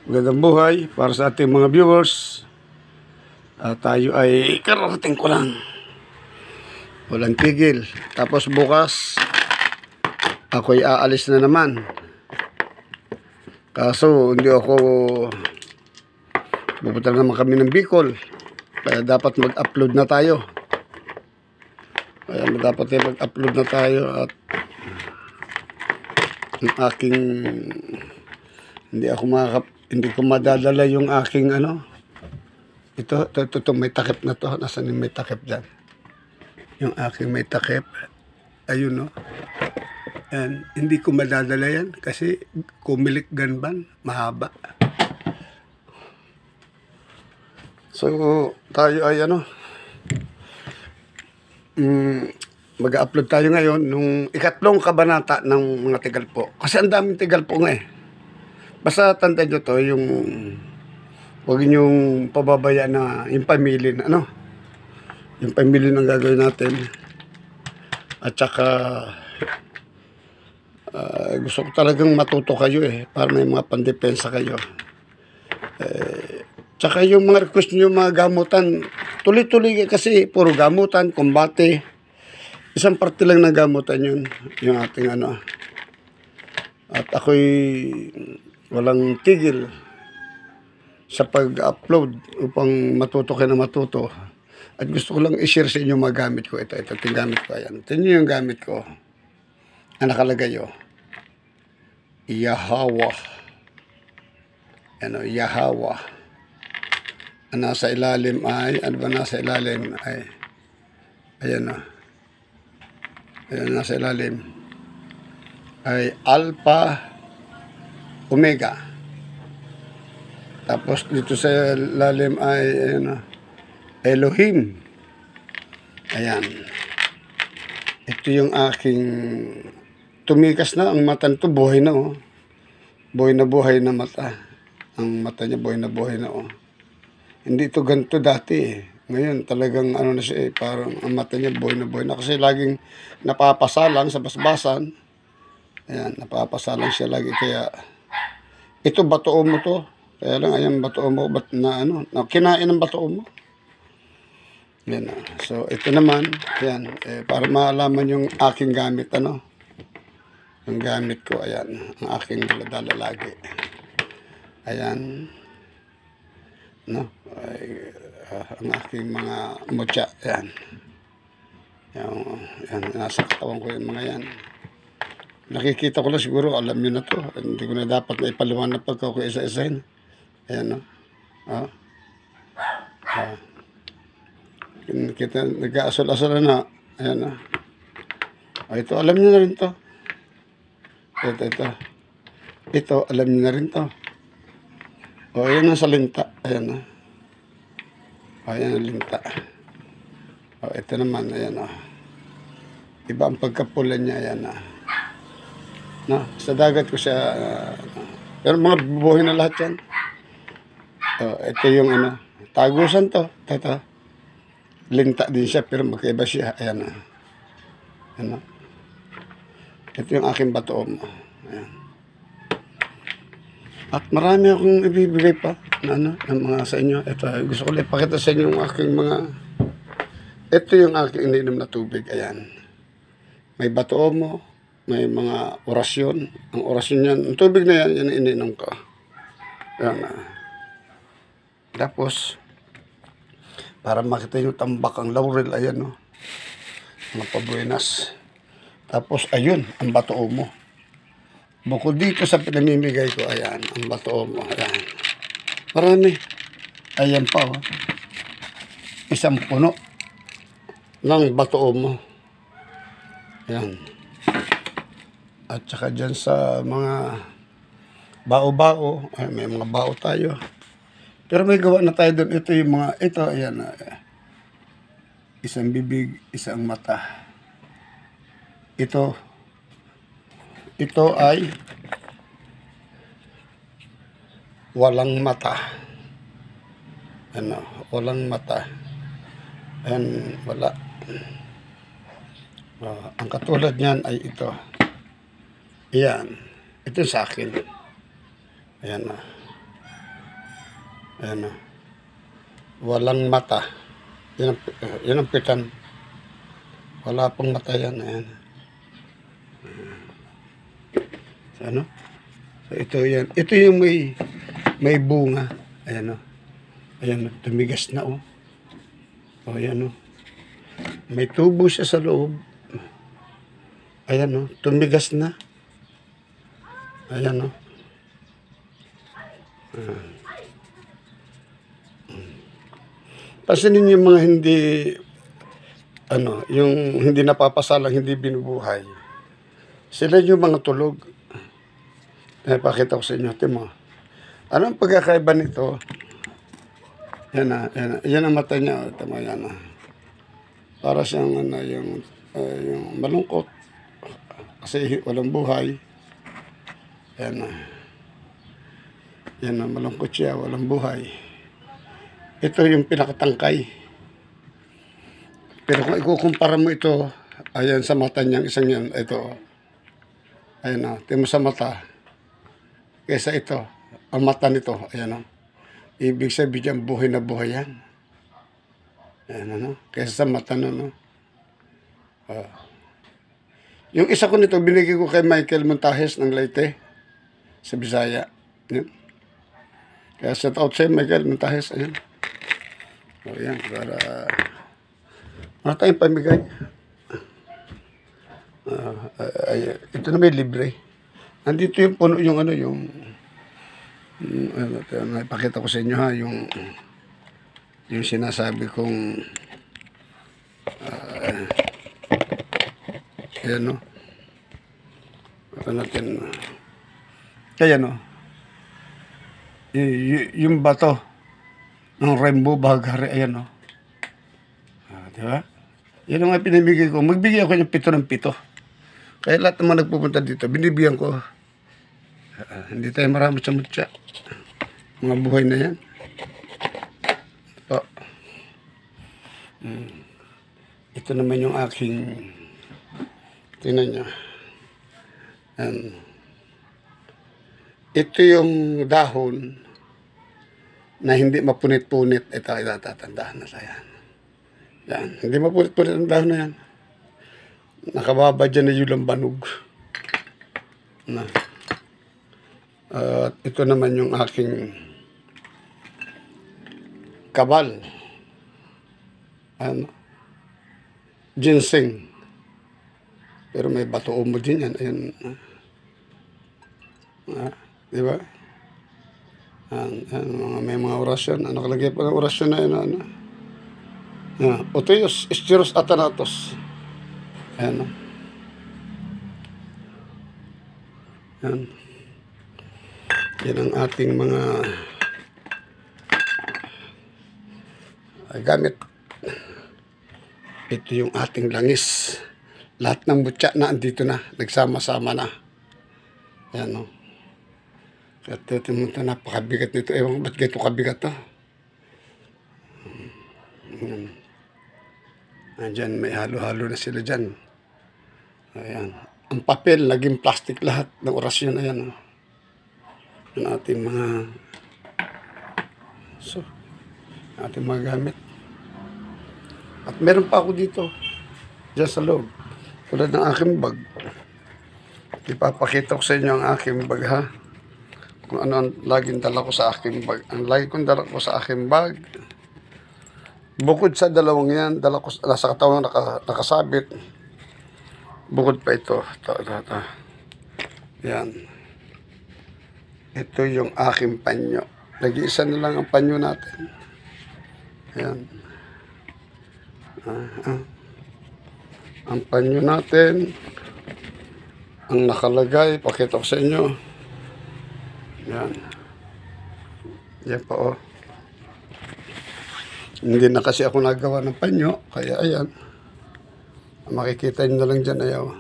Magandang buhay para sa ating mga viewers. Tayo ay kararating ko lang. Walang tigil. Tapos bukas, ako'y aalis na naman. Kaso, hindi ako pupunta naman kami ng Bicol. Kaya dapat mag-upload na tayo. At ang aking hindi ko madadala yung aking ito may takip na to. Nasaan yung may takip dyan? Yung aking may takip, ayun, no? And hindi ko madadala yan kasi kumilik ganban, mahaba. So tayo ay mag-upload tayo ngayon nung ikatlong kabanata ng mga Tigalpo. Kasi ang daming Tigalpo nga eh. Basta tandaan nyo to, yung huwag niyong pababayaan na yung pamilya na yung pamilya ng gagawin natin. At saka gusto ko talagang matuto kayo para may mga pandepensa kayo. Tsaka yung mga request nyo, mga gamutan, tuloy-tuloy kasi puro gamutan, kumbate. Isang parte lang ng gamutan yun, yung ating At ako'y walang tigil sa pag-upload upang matuto kayo na matuto. At gusto ko lang i-share sa inyo mga gamit ko. Ito yung gamit ko. Ayan. Ito yung gamit ko. Ang nakalagay Yahweh. Yahweh. Ang nasa ilalim ay, nasa ilalim ay, ayan Ayan, nasa ilalim ay Alpha Omega. Tapos dito sa lalim ay Elohim. Ayan. Ito yung aking tumikas na ang mata nito, buhay na Buhay na mata. Ang mata niya buhay na Hindi ito ganito dati Ngayon talagang na siya parang ang mata niya buhay na kasi laging napapasalang sa basbasan. Ayan, napapasalang siya lagi kaya ito batoon mo to. Kaya lang, ayan, batoon mo. Kinain ng batoon mo. Yan. So, ito naman, ayan, para maalaman yung aking gamit, yung gamit ko, ayan, ang aking daladala lagi. Ayan. Ang aking mga mutya, ayan. Yan, nasa katawan ko yung mga yan. Nakikita ko lang siguro, alam nyo na to. Hindi ko na dapat na ipaliwanag pagka ko isa-isahin. Ayan, kita nag-aasal-asal na. Ayan, ito, alam nyo na rin to. Ito, alam nyo na rin to. Ayan ang salinta. Ayan, ayan ang linta. Ito naman, ayan, iba ang pagkapulan niya, ayan, sa dagat ko siya, pero mga bubuhay na lahat yan. Ito yung tagusan to. Ito. Linta din siya, pero magkaiba siya. Ayan. Ito yung aking batoom. Ayan. At marami akong ibibigay pa ng mga sa inyo. Ito, gusto ko lang ipakita sa inyo yung aking mga, ito yung aking ininom na tubig. Ayan. May batoom mo. May mga orasyon. Ang orasyon yan, ang tubig na yan, yan ininom ko. Ayan. Tapos, para makita nyo tambak ang laurel, ayan, mga pabuenas. Tapos, ayun, ang batoo mo. Bukod dito sa pinamimigay ko, ayan, ang batoo mo, ayan. Marami. Ayan pa, isang puno ng batoo mo. Ayan. At saka dyan sa mga bao-bao, may mga bao tayo. Pero may gawa na tayo doon. Ito yung mga, ayan, isang bibig, isang mata. Ito ay walang mata. Walang mata. Ayan, wala. Ang katulad niyan ay ito. Ayan. Ito sa akin. Ayan na. Ayan o. Walang mata. Yan ang pikan. Wala pong mata yan. Ayan. So, ano? So, ito yan. Ito yung may bunga. Ayan o. Ayan o. Tumigas na o. O, ayan o. May tubo siya sa loob. Ayan o. Tumigas na. Ayan o. Pansinin yung mga hindi, yung hindi napapasalang, hindi binubuhay. Sila yung mga tulog. Pakita ko sa inyo. Timo. Ano ang pagkakaiba nito? Yan na. Yan ang mata niya. Tama yan na. Para siyang yung malungkot. Kasi walang buhay. Yan na. Yan na. Malungkot siya. Walang buhay. Ito yung pinakatangkay. Pero kung ikukumpara mo ito, ayan sa mata niyang isang yan, ito. Ayan o, tingnan mo sa mata. Kesa ito, ang mata nito, ayan o. Ibig sabihin buhay na buhay yan. Ayan ano, kesa sa mata no. Yung isa ko nito, binigay ko kay Michael Montajes ng Leyte, sa Bisaya. Yan. Kaya shout out sa'yo, Michael Montajes, ayan. O yan, para ano tayong pamigay. Ito na may libre. Nandito yung puno yung ipakita ko sa inyo ha, yung sinasabi kong ayan no. Ito natin. Kaya no. Yung bato ng rainbow baghari, ayan o. Diba? Yan ang nga pinamigay ko. Magbigay ako ng 7 ng 7. Kaya lahat ng mga nagpupunta dito, binibigyan ko. Hindi tayo marami sa mutya. Mga buhay na yan. Ito. Ito naman yung aking, tingnan nyo. Ito yung dahon na hindi mapunit-punit. Ito ay tatandaan na sa yan. Yan. Hindi mapunit-punit ang dahon na yan. Nakababa dyan na yung lambanog. Na. Ito naman yung aking kabal. Ginseng. Pero may bato mo din yan. Ayan. Diba? May mga orasyon. Nakalagay pa ng orasyon na yun. Otoyos, Estiros Atanatos. Ayan. Yan. Yan ang ating mga gamit. Ito yung ating langis. Lahat ng butya na andito na. Nagsama-sama na. Ayan o. At ito napakabigat nito. Ewan ba't ganito kabigat to? Andyan, may halo-halo na sila dyan. Ayan. Ang papel, naging plastic lahat ng orasyon. Ayan. Yung ating mga ating mga gamit. At meron pa ako dito. Diyan sa loob. Tulad ng aking bag. Ipapakita ko sa inyo ang aking bag ha. Kung ano ang laging dala ko sa aking bag. Ang lagi kong dala ko sa aking bag. Bukod sa dalawang yan, dala ko nasa katawan nakasabit. Bukod pa ito. Ito. Yan. Ito yung aking panyo. Nag-iisa na lang ang panyo natin. Yan. Ang panyo natin. Ang nakalagay. Pakita ko sa inyo. Yan. Yan pa oh. Hindi na kasi ako nagawa ng panyo. Kaya ayan. Makikita nyo na lang dyan ayaw.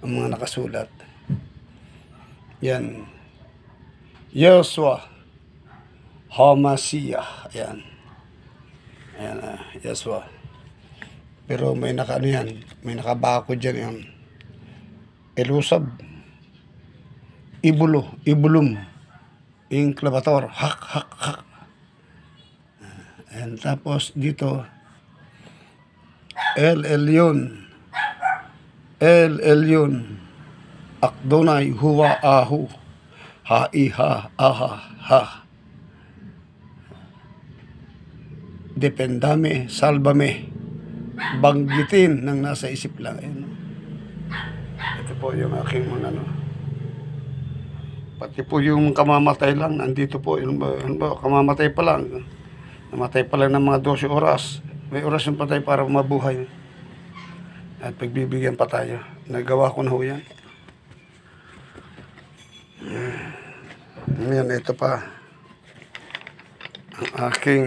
Ang mga nakasulat. Yan. Yosua Hamasiyah. Ayan. Ayan Yosua. Pero may nakaano yan. May nakabako dyan yan. Elusab. Ibulum. Inclavator. Hak, hak, hak. And tapos dito, El Elyon. El Elyon. Akdonay huwa ahu. Ha iha aha ha. Dependame, salvame. Banggitin ng nasa isip lang. Ayan. Ito po yung aking mga ano. Pati po yung kamamatay lang, nandito po. Yung kamamatay pa lang. Namatay pa lang ng mga 12 oras. May oras yung patay para mabuhay. At pagbibigyan pa tayo. Nagawa ko na ho yan. Ngayon, ito pa. Ang aking...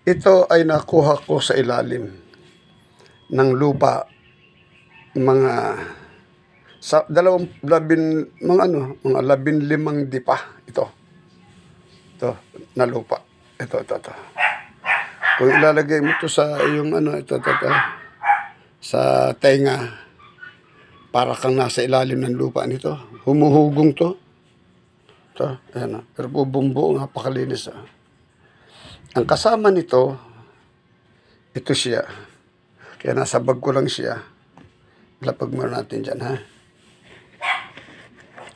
Ito ay nakuha ko sa ilalim ng lupa. Mga... Sa mga 15 dipa. Ito. Ito, na lupa. Ito. Kung ilalagay mo ito sa yung ito. Sa tenga, para kang nasa ilalim ng lupa nito. Humuhugong to. Ito, ayan. Pero bumbuo, napakalinis. Ang kasama nito, ito siya. Kaya nasa bag ko lang siya. Lapag mo natin dyan, ha?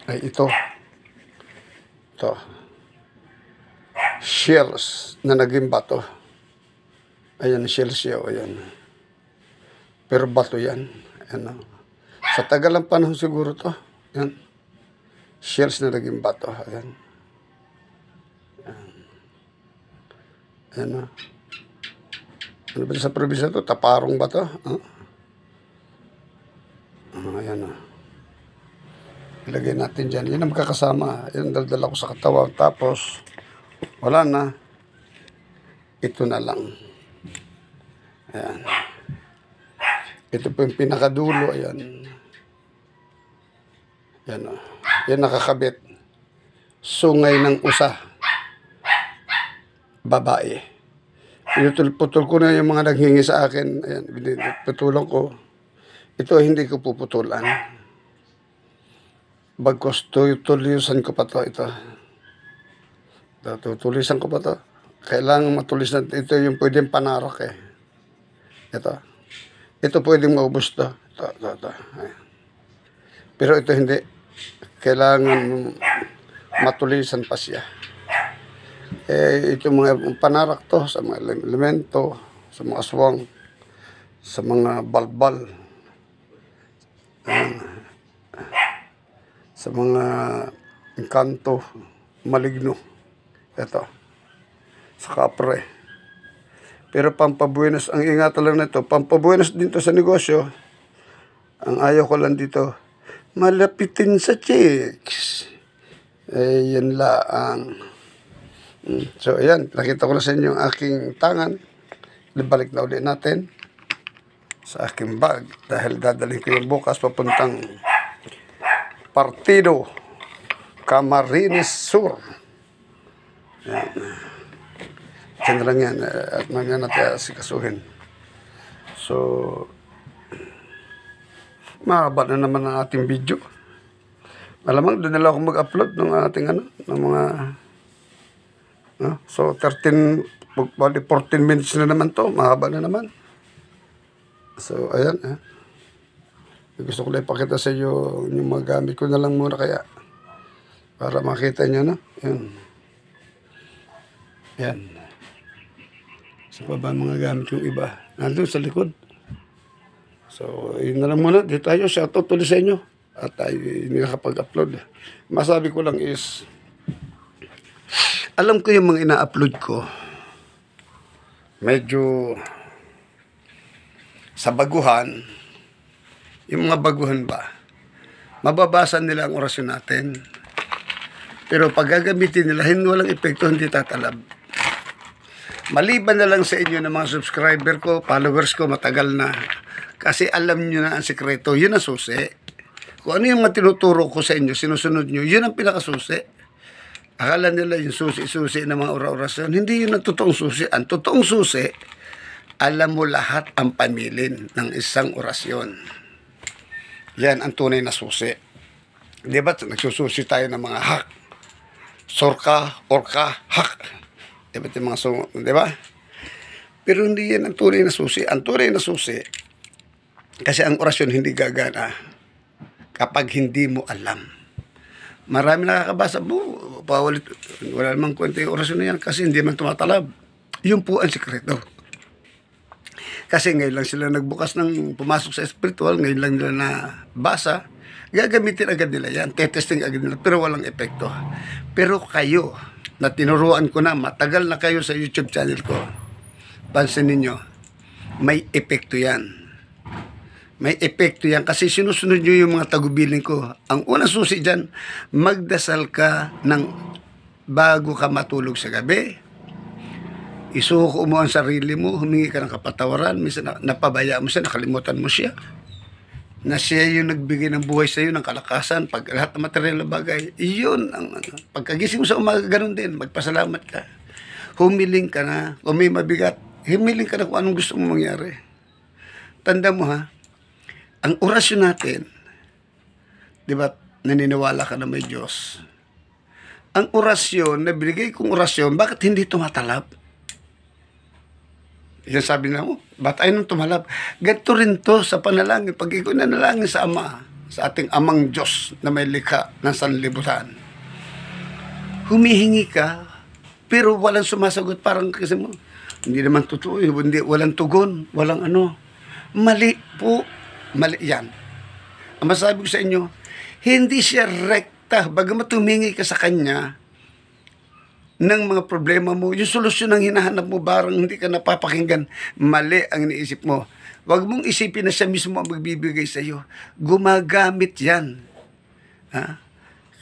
Ay, ito. Ito. Shells na naging bato. Ayan, shells siya. Ayan. Pero bato yan. Ayan. Sa tagal ng panahon siguro to. Ayan. Shells na naging bato. Ayan. Ayan. Ano ba sa probinsya to? Taparong ba to? Ayan. Ilagay natin dyan. Yan ang magkakasama. Yan daldala ko sa katawan. Tapos, wala na. Ito na lang. Ayan. Ito po yung pinakadulo. Ayan. Yan o. Yan nakakabit. Sungay ng usa. Babae. Pinutol ko na yung mga naghingi sa akin. Ayan. Putulan ko. Ito hindi ko puputulan. Bagkos tutulisan ko pa to. Ito. Tutulisan ko pa to. Kailangan matulis na. Ito yung pwedeng panarak eh. Ito. Ito pwedeng maubos to. Ito. Pero ito hindi. Kailangan matulisan pa siya. Ito mga panarak to sa mga elemento, sa mga aswang, sa mga balbal, sa mga engkanto, maligno. Ito. Sa kapre. Pero pampabuenos, ang ingatan lang nito, pampabuenos din to sa negosyo. Ang ayaw ko lang dito, malapitin sa chicks. Yan lang. So, ayan. Nakita ko na sa inyo ang aking tangan. Libalik na ulit natin sa aking bag. Dahil dadalhin ko yung bukas papuntang Partido Camarines Sur. Ayan. Diyan lang yan. At mamaya natin asikasuhin. So, mahaba na naman ang ating video. Malamang doon nila ako mag-upload ng ating ng mga so 14 minutes na naman to. Mahaba na naman. So ayan. Gusto ko lang ipakita sa iyo yung mga gamit ko na lang muna kaya para makita nyo yan. Sa baba mga gamit yung iba nandun sa likod. So, yun na lang muna. Dito tayo. Shoutout tuloy sa inyo. At tayo hindi nakapag-upload. Masabi ko lang is, alam ko yung mga ina-upload ko. Medyo sa baguhan, yung mga baguhan ba, mababasa nila ang orasyon natin. Pero pag gagamitin nila, hindi walang epekto, hindi tatalab. Maliban na lang sa inyo ng mga subscriber ko, followers ko, matagal na. Kasi alam nyo na ang sikreto, yun ang susi. Kung ano yung tinuturo ko sa inyo, sinusunod nyo, yun ang pinakasusi. Akala nila yung susi-susi ng mga orasyon. Hindi yun ang totoong susi. Ang totoong susi, alam mo lahat ang pamilin ng isang orasyon. Yan ang tunay na susi. Di ba? Nagsususi tayo ng mga hack. sorka, orka, hak. Diba yung mga sungo, di ba? Pero hindi yan ang tunay na susi. Ang tunay na susi, kasi ang orasyon hindi gagana kapag hindi mo alam. Marami nakakabasa, pawalit, wala namang kwenta yung orasyon na yan kasi hindi man tumatalab. Yun po ang sikreto. Kasi ngayon lang sila nagbukas ng pumasok sa spiritual, ngayon lang nila na basa, gagamitin agad nila yan, tetesting agad nila, pero walang epekto. Pero kayo, na tinuruan ko na, matagal na kayo sa YouTube channel ko, pansinin nyo, may epekto yan. May epekto yan kasi sinusunod nyo yung mga tagubilin ko. Ang unang susi dyan, magdasal ka ng bago ka matulog sa gabi. Isuko mo ang sarili mo, humingi ka ng kapatawaran, minsan napabaya mo siya, nakalimutan mo siya. Na siya yung nagbigay ng buhay sa iyo, ng kalakasan, pag lahat ng material na bagay, iyon ang pagkagising mo sa umaga, ganun din, magpasalamat ka. Humiling ka na, kung may mabigat, humiling ka na kung anong gusto mo mangyari. Tanda mo ha, ang orasyon natin, di ba, naniniwala ka na may Diyos. Ang orasyon, na binigay kong orasyon, bakit hindi tumatalab? Yan sabi na mo, ba't ay nung tumalab? Ganito rin to sa panalangin. Pag ikaw nanalangin sa Ama, sa ating Amang Diyos na may likha ng sanlibutan, humihingi ka, pero walang sumasagot. Parang kasi mo, hindi naman totoo, hindi, walang tugon, walang ano. Mali po, mali yan. Ang masabi ko sa inyo, hindi siya rekta. Bagamat humingi ka sa Kanya, ng mga problema mo, yung solusyon ang hinahanap mo, barang hindi ka napapakinggan, mali ang iniisip mo. Huwag mong isipin na siya mismo ang magbibigay sa iyo. Gumagamit yan. Ha?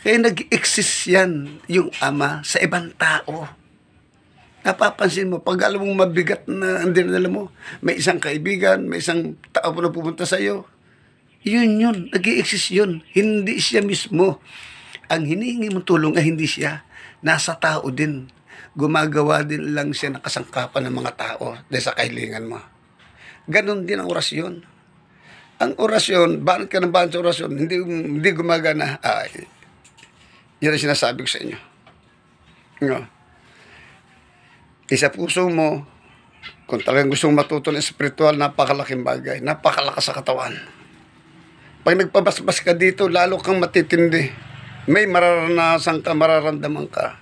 Kaya nag-exist yan, yung Ama, sa ibang tao. Napapansin mo, pag alam mong mabigat na ang dinadala mo, may isang kaibigan, may isang tao po na pumunta sa iyo, yun, nag-exist yun. Hindi siya mismo. Ang hinihingi mong tulong ay hindi siya. Nasa tao din. Gumagawa din lang siya ng kasangkapan ng mga tao dahil sa kahilingan mo. Ganon din ang orasyon. Ang orasyon, bakit ka nabahan sa orasyon? Hindi gumagana. Yan ang sinasabi ko sa inyo. No. Isa puso mo, kung talagang gustong matuto ng spiritual, napakalaking bagay. Napakalakas sa katawan. Pag nagpabasbas ka dito, lalo kang matitindi. May mararanasan ka, mararamdaman ka.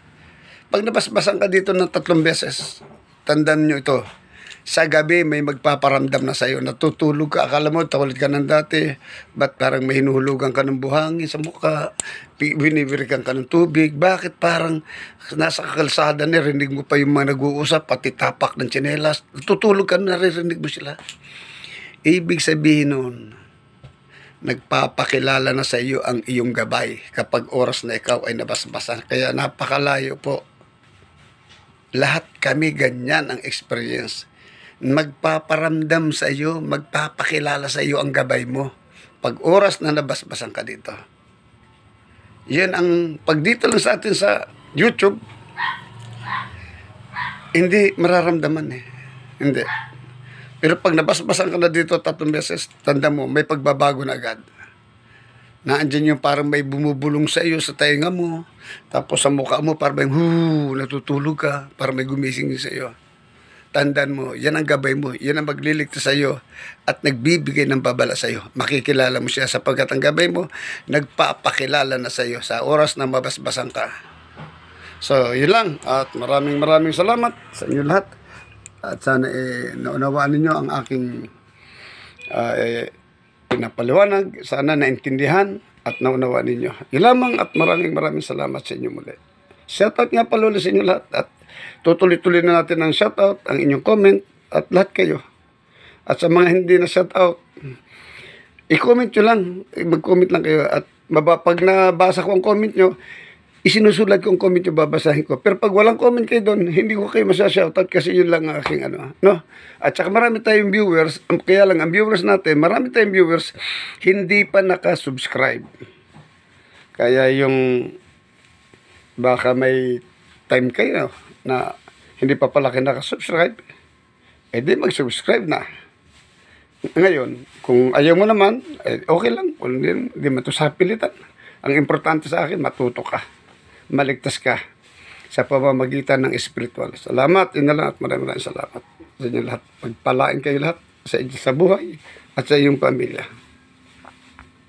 Pag nabasbasan ka dito ng 3 beses, tandaan nyo ito, sa gabi may magpaparamdam na sa'yo. Natutulog ka, akala mo, tawalit ka ng dati, ba't parang may hinuhulugan ka ng buhangin sa mukha, binibirikan ka ng tubig, bakit parang nasa kalsada, narinig mo pa yung mga nag-uusap, pati tapak ng tsinelas, natutulog ka, naririnig mo sila. Ibig sabihin nun, nagpapakilala na sa iyo ang iyong gabay kapag oras na ikaw ay nabasbasan. Kaya napakalayo po. Lahat kami ganyan ang experience. Magpaparamdam sa iyo, magpapakilala sa iyo ang gabay mo. Pag oras na nabasbasan ka dito. Yan ang, pag dito lang sa atin sa YouTube, hindi mararamdaman eh. Hindi. Pero pag nabasbasan ka na dito 3 beses, tanda mo, may pagbabago na agad. Naandyan yung parang may bumubulong sa iyo sa tainga mo, tapos sa mukha mo parang may natutulog ka, parang may gumising sa iyo. Tandaan mo, yan ang gabay mo, yan ang magliligtas sa iyo at nagbibigay ng babala sa iyo. Makikilala mo siya sapagkat ang gabay mo, nagpapakilala na sa iyo sa oras na mabasbasan ka. So, yun lang. At maraming salamat sa inyo lahat. At sana naunawaan ninyo ang aking pinapaliwanag. Sana naintindihan at naunawaan ninyo. Yun lamang at maraming salamat sa inyo muli. Shoutout nga pala sa inyo lahat. At tutuloy-tuloy na natin ang shoutout, ang inyong comment at lahat kayo. At sa mga hindi na shoutout, i-comment nyo lang. Mag-comment lang kayo. At pag nabasa ko ang comment nyo, isinusulat kong comment yung babasahin ko. Pero pag walang comment kayo doon, hindi ko kayo masya-shoutout kasi yun lang ang aking ano. No? At saka marami tayong viewers, kaya lang ang viewers natin, marami tayong viewers, hindi pa nakasubscribe. Kaya yung baka may time kayo na hindi pa pala kayo nakasubscribe, di mag-subscribe na. Ngayon, kung ayaw mo naman, okay lang. Kung hindi mo ito sa pilitan. Ang importante sa akin, matuto ka. Maligtas ka. sa pamamagitan ng spiritual. Salamat, yun na lang at maraming salamat sa inyo lahat. Pagpalain kayo lahat sa buhay at sa iyong pamilya.